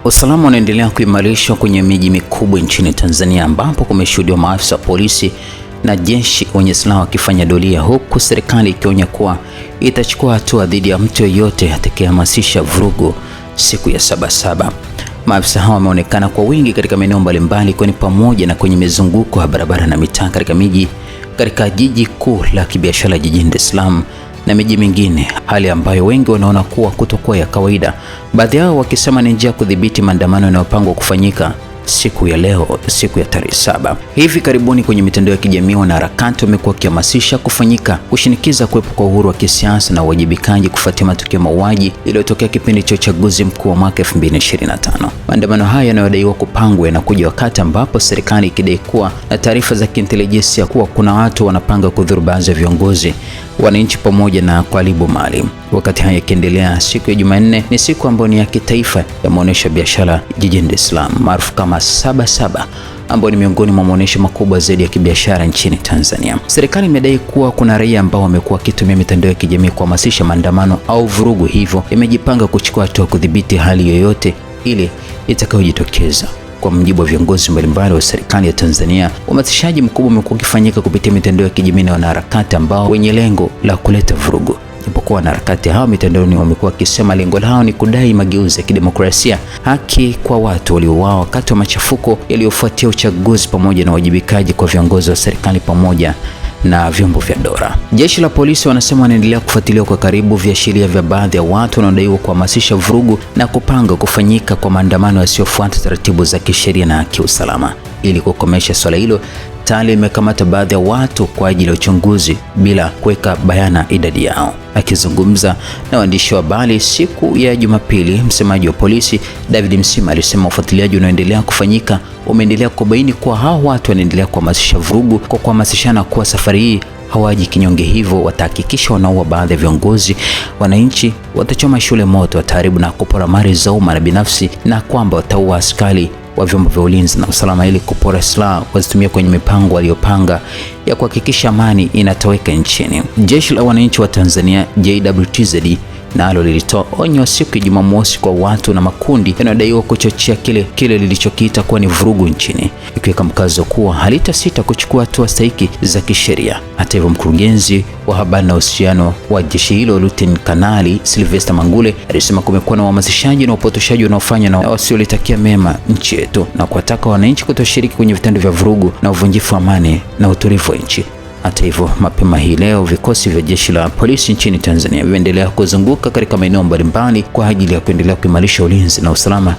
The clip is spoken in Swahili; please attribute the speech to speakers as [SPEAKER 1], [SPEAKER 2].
[SPEAKER 1] Usalama unaendelea kuimarishwa kwenye miji mikubwa nchini Tanzania ambapo kumeshuhudiwa maafisa wa polisi na jeshi wenye silaha wakifanya doria, huku serikali ikionya kuwa itachukua hatua dhidi ya mtu yeyote atakayehamasisha vurugu siku ya Sabasaba. Maafisa hao wameonekana kwa wingi katika maeneo mbalimbali, kwani pamoja na kwenye mizunguko ya barabara na mitaa katika miji katika jiji kuu la kibiashara jijini Dar es Salaam na miji mingine, hali ambayo wengi wanaona kuwa kutokuwa ya kawaida, baadhi yao wakisema ni njia ya kudhibiti maandamano yanayopangwa kufanyika siku ya leo, siku ya tarehe 7. Hivi karibuni kwenye mitandao ya kijamii wanaharakati wamekuwa wakihamasisha kufanyika kushinikiza kuwepo kwa uhuru wa kisiasa na uwajibikaji kufuatia matukio mauaji yaliyotokea kipindi cha uchaguzi mkuu wa mwaka 2025. Maandamano haya yanayodaiwa kupangwa yanakuja wakati ambapo serikali ikidai kuwa na taarifa za kiintelijensia kuwa kuna watu wanapanga kudhuru baadhi ya viongozi, wananchi pamoja na kuharibu mali. Wakati haya yakiendelea, siku ya Jumanne ni siku ambayo ni ya kitaifa ya maonesho ya biashara jijini Dar es Salaam maarufu kama Sabasaba, ambayo ni miongoni mwa maonesho makubwa zaidi ya kibiashara nchini Tanzania. Serikali imedai kuwa kuna raia ambao wamekuwa wakitumia mitandao ya kijamii kuhamasisha maandamano au vurugu, hivyo imejipanga kuchukua hatua kudhibiti hali yoyote ile itakayojitokeza. Kwa mujibu wa viongozi mbalimbali wa serikali ya Tanzania, uhamasishaji mkubwa umekuwa ukifanyika kupitia mitandao ya kijamii na wanaharakati ambao wenye lengo la kuleta vurugu. Japokuwa wanaharakati hao mitandaoni wamekuwa wakisema lengo lao ni kudai mageuzi ya kidemokrasia, haki kwa watu waliouawa wakati wa machafuko yaliyofuatia uchaguzi, pamoja na wajibikaji kwa viongozi wa serikali pamoja na vyombo vya dola. Jeshi la polisi wanasema wanaendelea kufuatilia kwa karibu viashiria vya baadhi ya watu wanaodaiwa kuhamasisha vurugu na kupanga kufanyika kwa maandamano yasiyofuata taratibu za kisheria na kiusalama. Ili kukomesha swala hilo, tayari imekamata baadhi ya watu kwa ajili ya uchunguzi bila kuweka bayana idadi yao. Akizungumza na waandishi wa habari siku ya Jumapili, msemaji wa polisi David Msima alisema ufuatiliaji unaoendelea kufanyika umeendelea kubaini kuwa hao watu wanaendelea kuhamasisha vurugu kwa kuhamasishana kuwa safari hii hawaji kinyonge, hivyo watahakikisha wanaua baadhi ya viongozi, wananchi, watachoma shule moto, wataharibu na kupora mali za umma na binafsi, na kwamba wataua askari wa vyombo vya ulinzi na usalama ili kupora silaha wazitumia kwenye mipango waliyopanga ya kuhakikisha amani inatoweka nchini. Jeshi la Wananchi wa Tanzania JWTZ nalo lilitoa onyo siku ya Jumamosi kwa watu na makundi yanayodaiwa kuchochea kile lilichokiita kuwa ni vurugu nchini, ikiweka mkazo kuwa halitasita kuchukua hatua stahiki za kisheria. Hata hivyo, mkurugenzi wa habari na uhusiano wa jeshi hilo Lieutenant Kanali Sylvester Mangule alisema kumekuwa na uhamasishaji na upotoshaji unaofanywa na wasiolitakia mema nchi yetu, na kuwataka wananchi kutoshiriki kwenye vitendo vya vurugu na uvunjifu wa amani na utulivu wa nchi. Hata hivyo, mapema hii leo vikosi vya jeshi la polisi nchini Tanzania vimeendelea kuzunguka katika maeneo mbalimbali kwa ajili ya kuendelea kuimarisha ulinzi na usalama